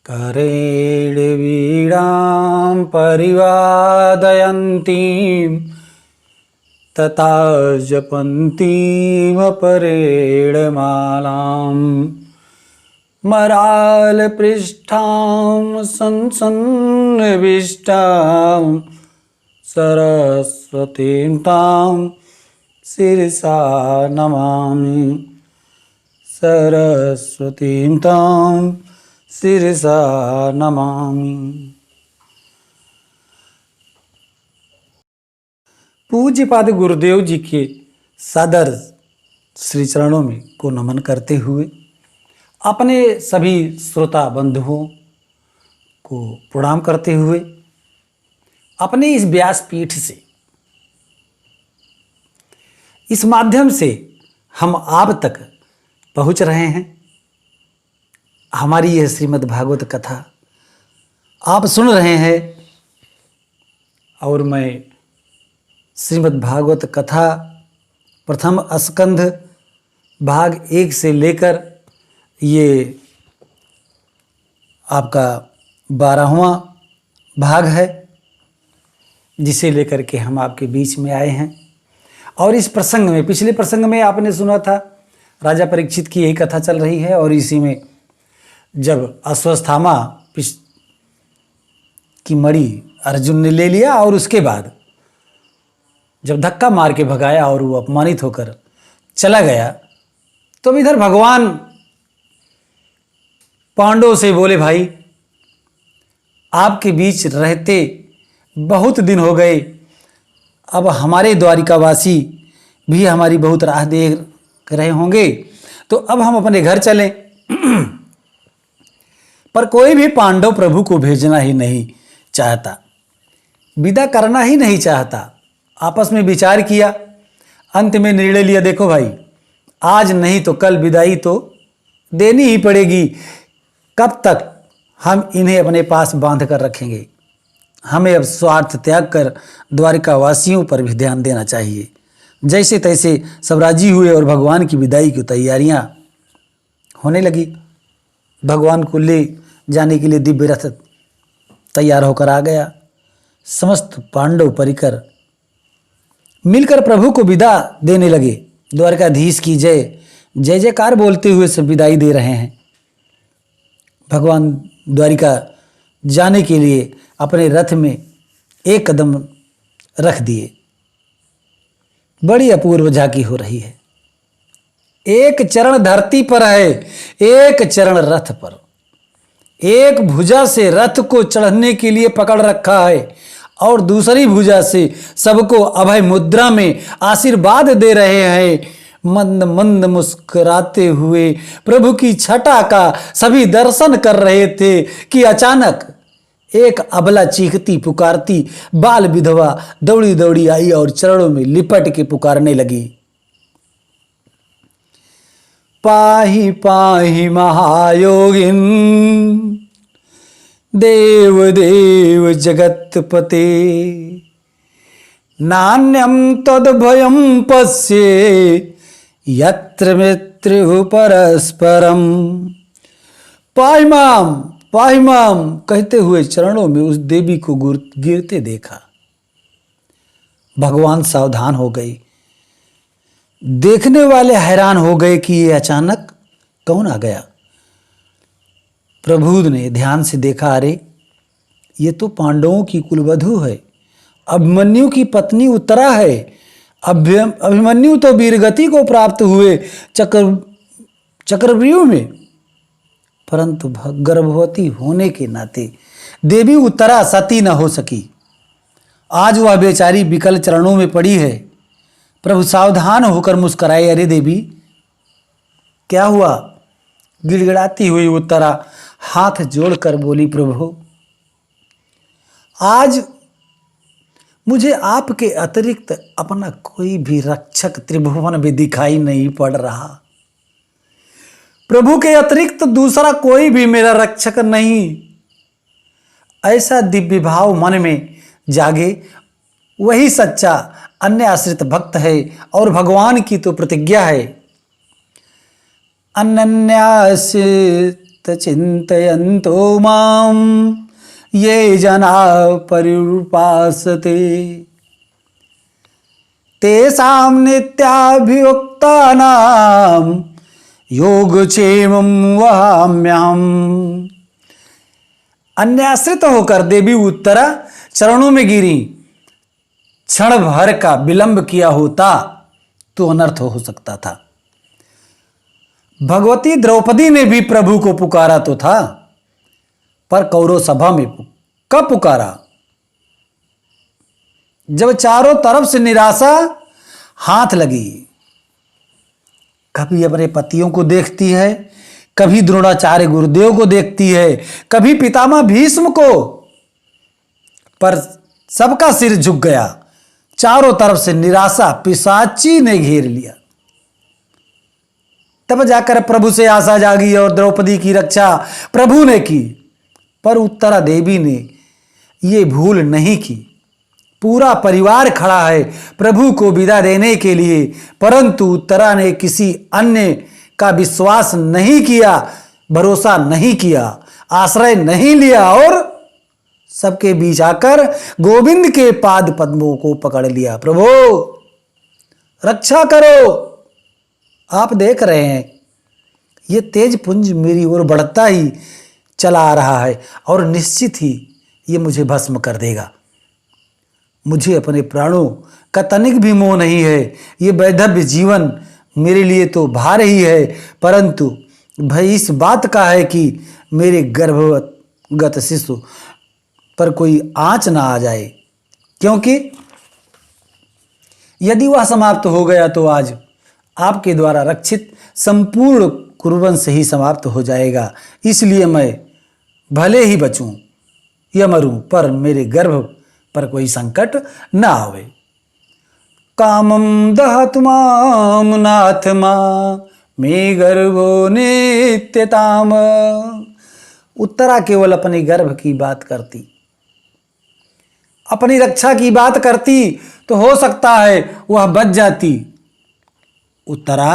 करेण वीणां परिवादयन्तीं तथा जपन्तीमपरेण मालां मरालपृष्ठां सन्निविष्टां सरस्वतीं तां शिरसा नमामि। सरस्वतीं तां शिरसा नमामि। पूज्यपाद गुरुदेव जी के सादर श्री चरणों में को नमन करते हुए अपने सभी श्रोता बंधुओं को प्रणाम करते हुए अपने इस व्यासपीठ से इस माध्यम से हम आप तक पहुंच रहे हैं। हमारी यह श्रीमद् भागवत कथा आप सुन रहे हैं और मैं श्रीमद् भागवत कथा प्रथम स्कंध भाग 1 से लेकर ये आपका 12वां भाग है, जिसे लेकर के हम आपके बीच में आए हैं। और इस प्रसंग में, पिछले प्रसंग में आपने सुना था राजा परीक्षित की यही कथा चल रही है। और इसी में जब अश्वत्थामा की मणि अर्जुन ने ले लिया और उसके बाद जब धक्का मार के भगाया और वो अपमानित होकर चला गया, तो इधर भगवान पांडवों से बोले, भाई आपके बीच रहते बहुत दिन हो गए, अब हमारे द्वारिकावासी भी हमारी बहुत राह देख रहे होंगे, तो अब हम अपने घर चलें। पर कोई भी पांडव प्रभु को भेजना ही नहीं चाहता, विदा करना ही नहीं चाहता। आपस में विचार किया, अंत में निर्णय लिया, देखो भाई आज नहीं तो कल विदाई तो देनी ही पड़ेगी। कब तक हम इन्हें अपने पास बांध कर रखेंगे? हमें अब स्वार्थ त्याग कर द्वारिकावासियों पर भी ध्यान देना चाहिए। जैसे तैसे सब राजी हुए और भगवान की विदाई की तैयारियां होने लगी। भगवान को ले जाने के लिए दिव्य रथ तैयार होकर आ गया। समस्त पांडव परिकर मिलकर प्रभु को विदा देने लगे। द्वारकाधीश की जय जय जयकार बोलते हुए सब विदाई दे रहे हैं। भगवान द्वारिका जाने के लिए अपने रथ में एक कदम रख दिए। बड़ी अपूर्व झांकी हो रही है। एक चरण धरती पर है, एक चरण रथ पर। एक भुजा से रथ को चढ़ने के लिए पकड़ रखा है और दूसरी भुजा से सबको अभय मुद्रा में आशीर्वाद दे रहे हैं। मंद मंद मुस्कुराते हुए प्रभु की छटा का सभी दर्शन कर रहे थे कि अचानक एक अबला चीखती पुकारती बाल विधवा दौड़ी दौड़ी आई और चरणों में लिपट के पुकारने लगी, पाहि पाहि महायोगिन देव देव जगत्पते नान्यम तद्भयं पश्ये यत्र मृत्यु परस्परम। पाहि माम कहते हुए चरणों में उस देवी को गिरते देखा। भगवान सावधान हो गए। देखने वाले हैरान हो गए कि ये अचानक कौन आ गया। प्रभु ने ध्यान से देखा, अरे ये तो पांडवों की कुलवधू है, अभिमन्यु की पत्नी उत्तरा है। अभिमन्यु तो वीरगति को प्राप्त हुए चक्रव्यूह में, परंतु गर्भवती होने के नाते देवी उत्तरा सती न हो सकी। आज वह बेचारी विकल चरणों में पड़ी है। प्रभु सावधान होकर मुस्कुराए, अरे देवी क्या हुआ? गिड़गिड़ाती हुई उत्तरा हाथ जोड़कर बोली, प्रभु आज मुझे आपके अतिरिक्त अपना कोई भी रक्षक त्रिभुवन में दिखाई नहीं पड़ रहा। प्रभु के अतिरिक्त दूसरा कोई भी मेरा रक्षक नहीं। ऐसा दिव्य भाव मन में जागे, वही सच्चा अन्य आश्रित भक्त है। और भगवान की तो प्रतिज्ञा है, अनन्यास चिन्तयन्तो मां ये जना पर्युपासते तेषां नित्याभियुक्तानां योगक्षेमं वहाम्यहम्। अन्याश्रित होकर देवी उत्तरा चरणों में गिरी। क्षण भर का विलंब किया होता तो अनर्थ हो सकता था। भगवती द्रौपदी ने भी प्रभु को पुकारा तो था, पर कौरव सभा में कब पुकारा? जब चारों तरफ से निराशा हाथ लगी। कभी अपने पतियों को देखती है, कभी द्रोणाचार्य गुरुदेव को देखती है, कभी पितामह भीष्म को, पर सबका सिर झुक गया। चारों तरफ से निराशा पिशाची ने घेर लिया। तब जाकर प्रभु से आशा जागी और द्रौपदी की रक्षा प्रभु ने की। पर उत्तरा देवी ने ये भूल नहीं की। पूरा परिवार खड़ा है प्रभु को विदा देने के लिए, परंतु उत्तरा ने किसी अन्य का विश्वास नहीं किया, भरोसा नहीं किया, आश्रय नहीं लिया और सबके बीच आकर गोविंद के पाद पद्मों को पकड़ लिया। प्रभु रक्षा करो। आप देख रहे हैं ये तेज पुंज मेरी ओर बढ़ता ही चला आ रहा है और निश्चित ही ये मुझे भस्म कर देगा। मुझे अपने प्राणों का तनिक भी मोह नहीं है। ये वैधव्य जीवन मेरे लिए तो भार ही है, परंतु भय इस बात का है कि मेरे गर्भगत शिशु पर कोई आंच ना आ जाए, क्योंकि यदि वह समाप्त हो गया तो आज आपके द्वारा रक्षित संपूर्ण कुरुवंश ही समाप्त हो जाएगा। इसलिए मैं भले ही बचूं या मरूं, पर मेरे गर्भ पर कोई संकट न आवे। कामम दहतु मां नाथ मां मे गर्भो नित्यताम। उत्तरा केवल अपने गर्भ की बात करती, अपनी रक्षा की बात करती तो हो सकता है वह बच जाती। उत्तरा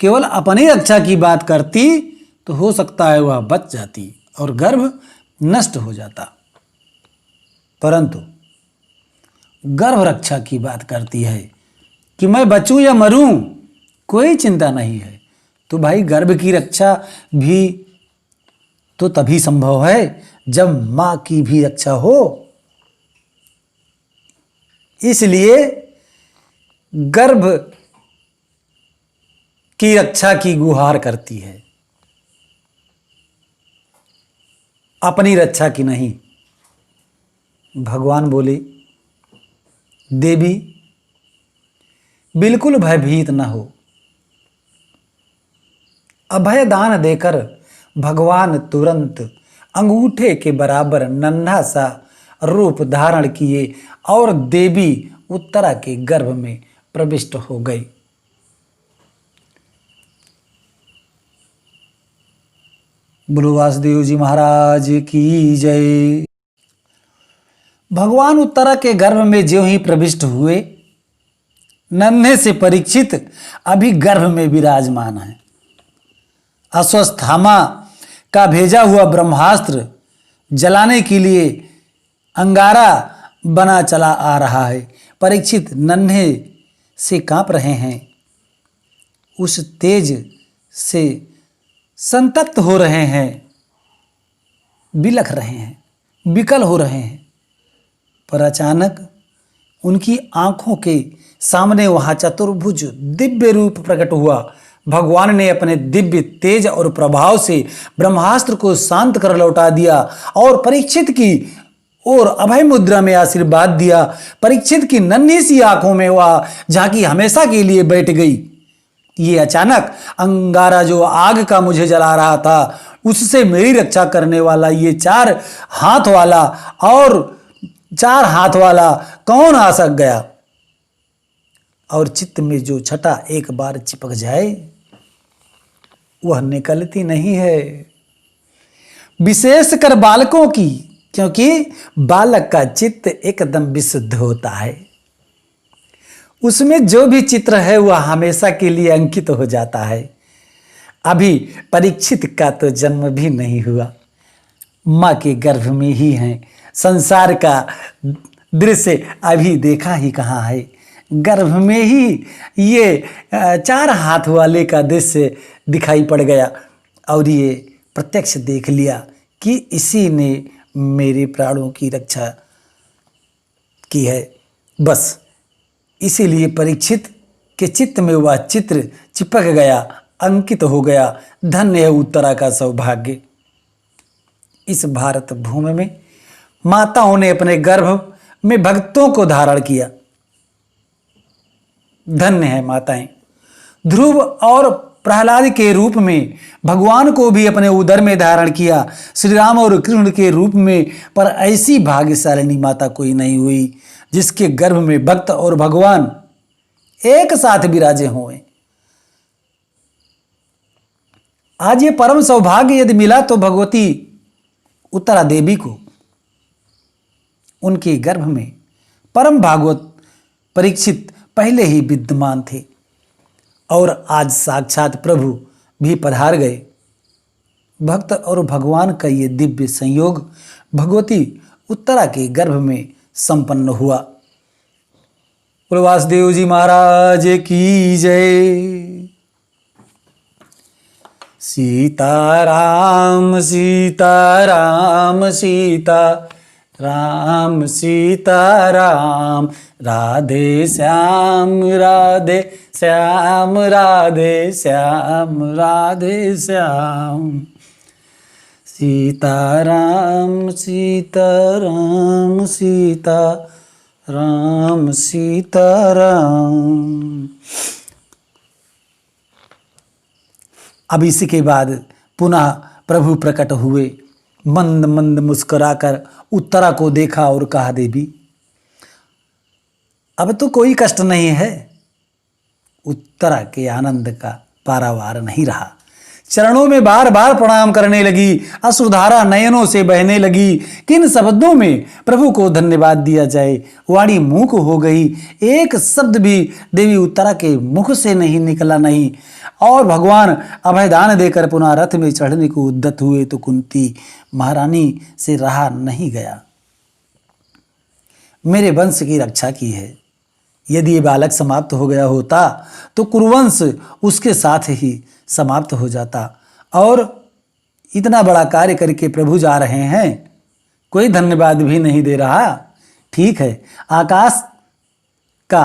केवल अपनी रक्षा की बात करती तो हो सकता है वह बच जाती और गर्भ नष्ट हो जाता, परंतु गर्भ रक्षा की बात करती है कि मैं बचूं या मरूं कोई चिंता नहीं है। तो भाई गर्भ की रक्षा भी तो तभी संभव है जब मां की भी रक्षा हो। इसलिए गर्भ की रक्षा की गुहार करती है, अपनी रक्षा की नहीं। भगवान बोले, देवी बिल्कुल भयभीत न हो। अभय दान देकर भगवान तुरंत अंगूठे के बराबर नन्हा सा रूप धारण किए और देवी उत्तरा के गर्भ में प्रविष्ट हो गई। बोलो वासुदेव जी महाराज की जय। भगवान उत्तरा के गर्भ में ज्यों ही प्रविष्ट हुए, नन्हे से परीक्षित अभी गर्भ में विराजमान है। अश्वत्थामा का भेजा हुआ ब्रह्मास्त्र जलाने के लिए अंगारा बना चला आ रहा है। परीक्षित नन्हे से कांप रहे हैं, उस तेज से संतप्त हो रहे हैं, बिलख रहे हैं, विकल हो रहे हैं। पर अचानक उनकी आंखों के सामने वहां चतुर्भुज दिव्य रूप प्रकट हुआ। भगवान ने अपने दिव्य तेज और प्रभाव से ब्रह्मास्त्र को शांत कर लौटा दिया और परीक्षित की और अभय मुद्रा में आशीर्वाद दिया। परीक्षित की नन्ही सी आंखों में वह झांकी हमेशा के लिए बैठ गई। ये अचानक अंगारा जो आग का मुझे जला रहा था, उससे मेरी रक्षा करने वाला ये चार हाथ वाला कौन आ सक गया? और चित्त में जो छटा एक बार चिपक जाए वह निकलती नहीं है, विशेषकर बालकों की, क्योंकि बालक का चित्त एकदम विशुद्ध होता है। उसमें जो भी चित्र है वह हमेशा के लिए अंकित हो जाता है। अभी परीक्षित का तो जन्म भी नहीं हुआ, माँ के गर्भ में ही हैं। संसार का दृश्य अभी देखा ही कहाँ है, गर्भ में ही ये 4 हाथ वाले का दृश्य दिखाई पड़ गया और ये प्रत्यक्ष देख लिया कि इसी ने मेरे प्राणों की रक्षा की है। बस इसीलिए परीक्षित के चित्त में वह चित्र चिपक गया, अंकित हो गया। धन्य है उत्तरा का सौभाग्य। इस भारत भूमि में माताओं ने अपने गर्भ में भक्तों को धारण किया। धन्य है माताएं। ध्रुव और प्रहलाद के रूप में भगवान को भी अपने उदर में धारण किया, श्री राम और कृष्ण के रूप में। पर ऐसी भाग्यशालिनी माता कोई नहीं हुई जिसके गर्भ में भक्त और भगवान एक साथ विराजे हुए। आज ये परम सौभाग्य यदि मिला तो भगवती उत्तरा देवी को, उनके गर्भ में परम भागवत परीक्षित पहले ही विद्यमान थे और आज साक्षात प्रभु भी पधार गए। भक्त और भगवान का ये दिव्य संयोग भगवती उत्तरा के गर्भ में संपन्न हुआ। बोलो वासुदेव जी महाराज की जय। सीताराम सीताराम सीता राम सीताराम, राधे श्याम राधे श्याम राधे श्याम राधे श्याम। सीताराम सीताराम सीता राम सीताराम। अब इसी के बाद पुनः प्रभु प्रकट हुए। मंद मंद मुस्कुराकर उत्तरा को देखा और कहा, देवी अब तो कोई कष्ट नहीं है। उत्तरा के आनंद का पारावार नहीं रहा, चरणों में बार बार प्रणाम करने लगी, अश्रुधारा नयनों से बहने लगी। किन शब्दों में प्रभु को धन्यवाद दिया जाए, वाणी मूक हो गई। एक शब्द भी देवी उत्तरा के मुख से नहीं निकला नहीं। और भगवान अभयदान देकर पुनः रथ में चढ़ने को उद्यत हुए तो कुंती महारानी से रहा नहीं गया। मेरे वंश की रक्षा की है, यदि ये बालक समाप्त हो गया होता तो कुरुवंश उसके साथ ही समाप्त हो जाता। और इतना बड़ा कार्य करके प्रभु जा रहे हैं, कोई धन्यवाद भी नहीं दे रहा। ठीक है, आकाश का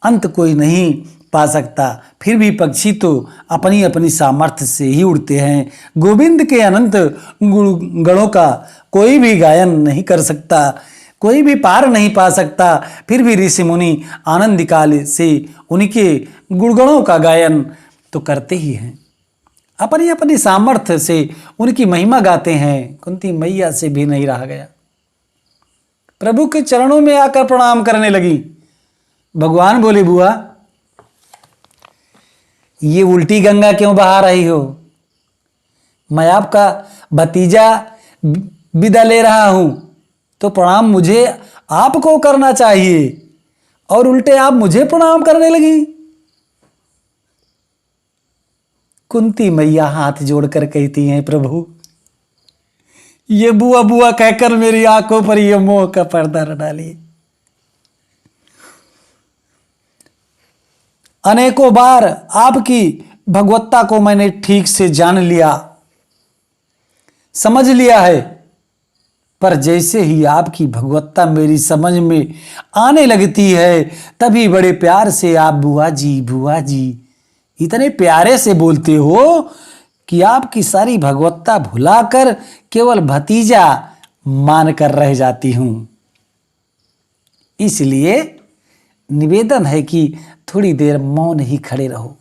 अंत कोई नहीं पा सकता, फिर भी पक्षी तो अपनी अपनी सामर्थ्य से ही उड़ते हैं। गोविंद के अनंत गणों का कोई भी गायन नहीं कर सकता, कोई भी पार नहीं पा सकता। फिर भी ऋषि मुनि आनंद काल से उनके गुणगणों का गायन तो करते ही हैं, अपनी अपनी सामर्थ्य से उनकी महिमा गाते हैं। कुंती मैया से भी नहीं रहा गया, प्रभु के चरणों में आकर प्रणाम करने लगी। भगवान बोले, बुआ ये उल्टी गंगा क्यों बहा रही हो? मैं आपका भतीजा विदा ले रहा हूं तो प्रणाम मुझे आपको करना चाहिए और उल्टे आप मुझे प्रणाम करने लगी। कुंती मैया हाथ जोड़कर कहती हैं, प्रभु ये बुआ बुआ कहकर मेरी आंखों पर ये मोह का पर्दा न डालिए। अनेकों बार आपकी भगवत्ता को मैंने ठीक से जान लिया, समझ लिया है, पर जैसे ही आपकी भगवत्ता मेरी समझ में आने लगती है तभी बड़े प्यार से आप बुआ जी इतने प्यारे से बोलते हो कि आपकी सारी भगवत्ता भुलाकर केवल भतीजा मानकर रह जाती हूं। इसलिए निवेदन है कि थोड़ी देर मौन ही खड़े रहो।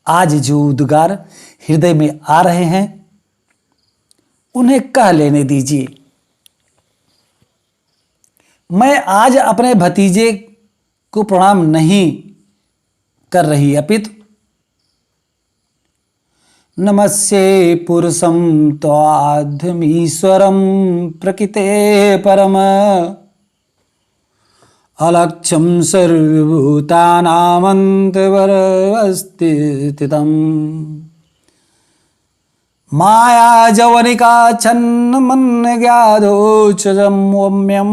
आज जो उद्गार हृदय में आ रहे हैं उन्हें कह लेने दीजिए। मैं आज अपने भतीजे को प्रणाम नहीं कर रही, अपितु नमस्ये पुरुषं त्वाद्यमीश्वरं प्रकृते परम अलक्ष्यं सर्वभूतानामन्तर्वर्तितं। माया जवनिका छन्न मन ज्ञाधोचम्यम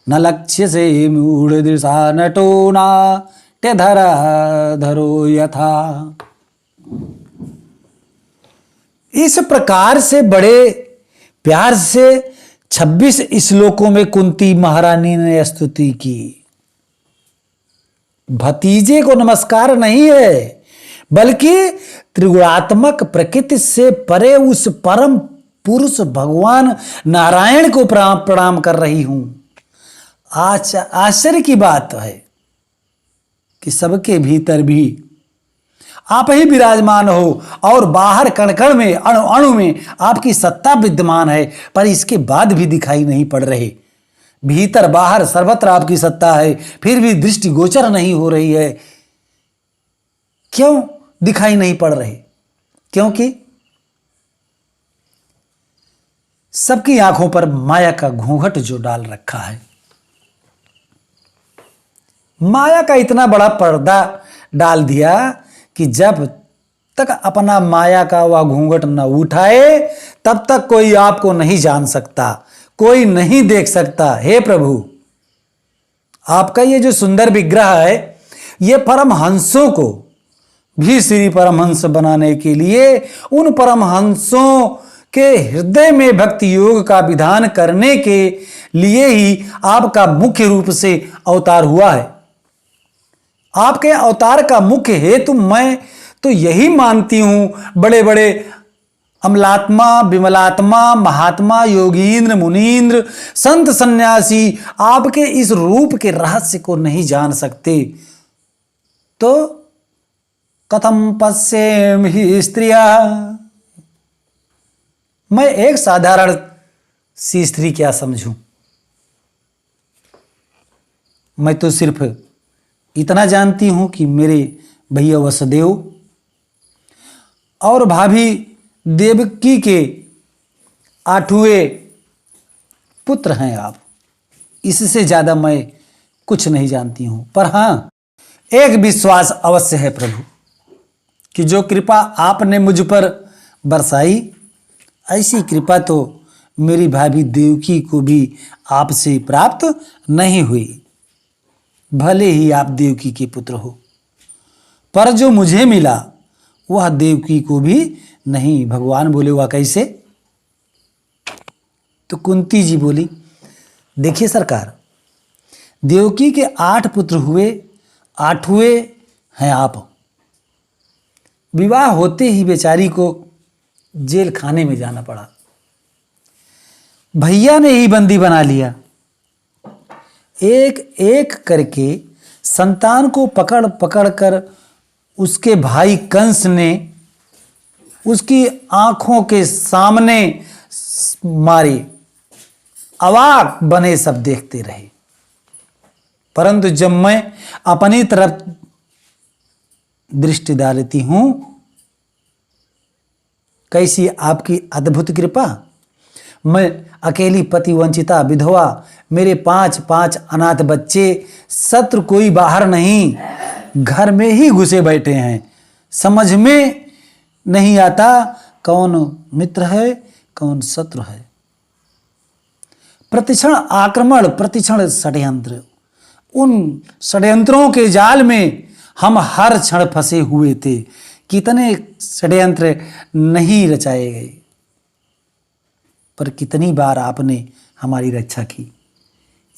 न लक्ष्य से मूढ़ दिशा नटो नाट्य धरा धरो यथा। इस प्रकार से बड़े प्यार से 26 श्लोकों में कुंती महारानी ने स्तुति की। भतीजे को नमस्कार नहीं है, बल्कि त्रिगुणात्मक प्रकृति से परे उस परम पुरुष भगवान नारायण को प्रणाम कर रही हूं। आश्चर्य की बात है कि सबके भीतर भी आप ही विराजमान हो और बाहर कण कण में अणु अणु में आपकी सत्ता विद्यमान है, पर इसके बाद भी दिखाई नहीं पड़ रहे। भीतर बाहर सर्वत्र आपकी सत्ता है, फिर भी दृष्टि गोचर नहीं हो रही है। क्यों दिखाई नहीं पड़ रहे? क्योंकि सबकी आंखों पर माया का घूंघट जो डाल रखा है। माया का इतना बड़ा पर्दा डाल दिया कि जब तक अपना माया का वह घूंघट न उठाए तब तक कोई आपको नहीं जान सकता, कोई नहीं देख सकता। हे प्रभु, आपका ये जो सुंदर विग्रह है, ये परमहंसों को भी श्री परमहंस बनाने के लिए, उन परमहंसों के हृदय में भक्ति योग का विधान करने के लिए ही आपका मुख्य रूप से अवतार हुआ है। आपके अवतार का मुख्य हेतु मैं तो यही मानती हूं, बड़े बड़े अमलात्मा, विमलात्मा, महात्मा, योगींद्र, मुनींद्र, संत, सन्यासी आपके इस रूप के रहस्य को नहीं जान सकते, तो कथम पश्येमहि स्त्रिया, मैं एक साधारण सी स्त्री क्या समझूं? मैं तो सिर्फ इतना जानती हूं कि मेरे भैया वसुदेव और भाभी देवकी के 8वें पुत्र हैं आप। इससे ज्यादा मैं कुछ नहीं जानती हूं। पर हां, एक विश्वास अवश्य है प्रभु कि जो कृपा आपने मुझ पर बरसाई, ऐसी कृपा तो मेरी भाभी देवकी को भी आपसे प्राप्त नहीं हुई। भले ही आप देवकी के पुत्र हो, पर जो मुझे मिला वह देवकी को भी नहीं। भगवान बोले वह कैसे? तो कुंती जी बोली, देखिए सरकार, देवकी के 8 पुत्र हुए, 8वें हैं आप। विवाह होते ही बेचारी को जेल खाने में जाना पड़ा, भैया ने ही बंदी बना लिया। एक एक करके संतान को पकड़ पकड़ कर उसके भाई कंस ने उसकी आंखों के सामने मारे। अवाक बने सब देखते रहे। परंतु जब मैं अपनी तरफ दृष्टि डालती हूं, कैसी आपकी अद्भुत कृपा। मैं अकेली पति वंचिता विधवा, मेरे 5 अनाथ बच्चे, शत्रु कोई बाहर नहीं, घर में ही घुसे बैठे हैं। समझ में नहीं आता कौन मित्र है कौन शत्रु है। प्रतिक्षण आक्रमण, प्रतिक्षण षड्यंत्र, उन षड्यंत्रों के जाल में हम हर क्षण फंसे हुए थे। कितने षड्यंत्र नहीं रचाए गए, पर कितनी बार आपने हमारी रक्षा की।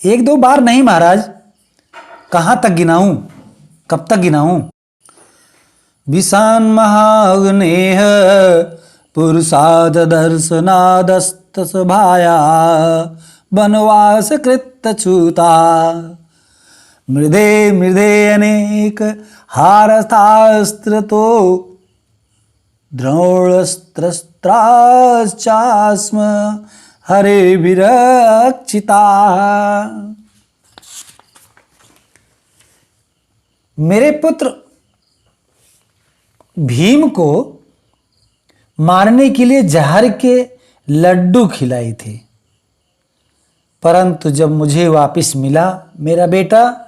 1-2 बार नहीं महाराज, कहां तक गिनाऊं, कब तक गिनाऊं। विषान महाग्नेह पुरुषाद दर्शनादस्त सभाया वनवास कृत छूता मृदे मृदे अनेक हारस्तास्त्र तो द्रोणस्त्रस्त्राश्चास्म हरे विरक्षिता। मेरे पुत्र भीम को मारने के लिए जहर के लड्डू खिलाए थे, परंतु जब मुझे वापस मिला मेरा बेटा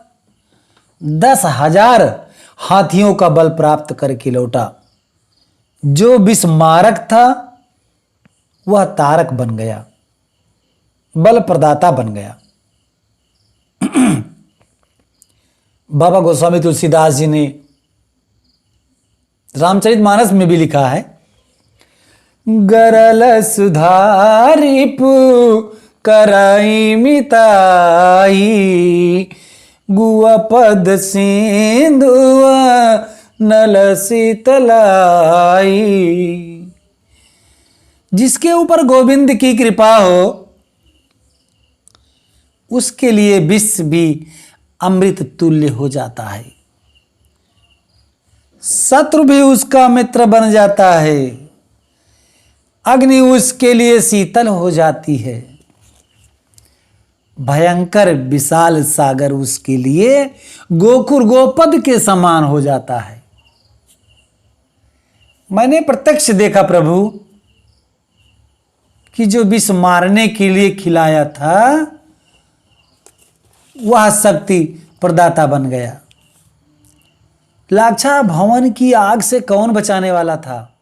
10,000 हाथियों का बल प्राप्त करके लौटा। जो विस्मारक था वह तारक बन गया, बल प्रदाता बन गया। बाबा गोस्वामी तुलसीदास जी ने रामचरितमानस में भी लिखा है, गरल सुधारिपु कराई मिताई, गुआ पद सिंधुआ नल शीतलाई। जिसके ऊपर गोविंद की कृपा हो उसके लिए विष भी अमृत तुल्य हो जाता है, शत्रु भी उसका मित्र बन जाता है, अग्नि उसके लिए शीतल हो जाती है, भयंकर विशाल सागर उसके लिए गोकुल गोपद के समान हो जाता है। मैंने प्रत्यक्ष देखा प्रभु कि जो विष मारने के लिए खिलाया था वह शक्ति प्रदाता बन गया। लाक्षा भवन की आग से कौन बचाने वाला था?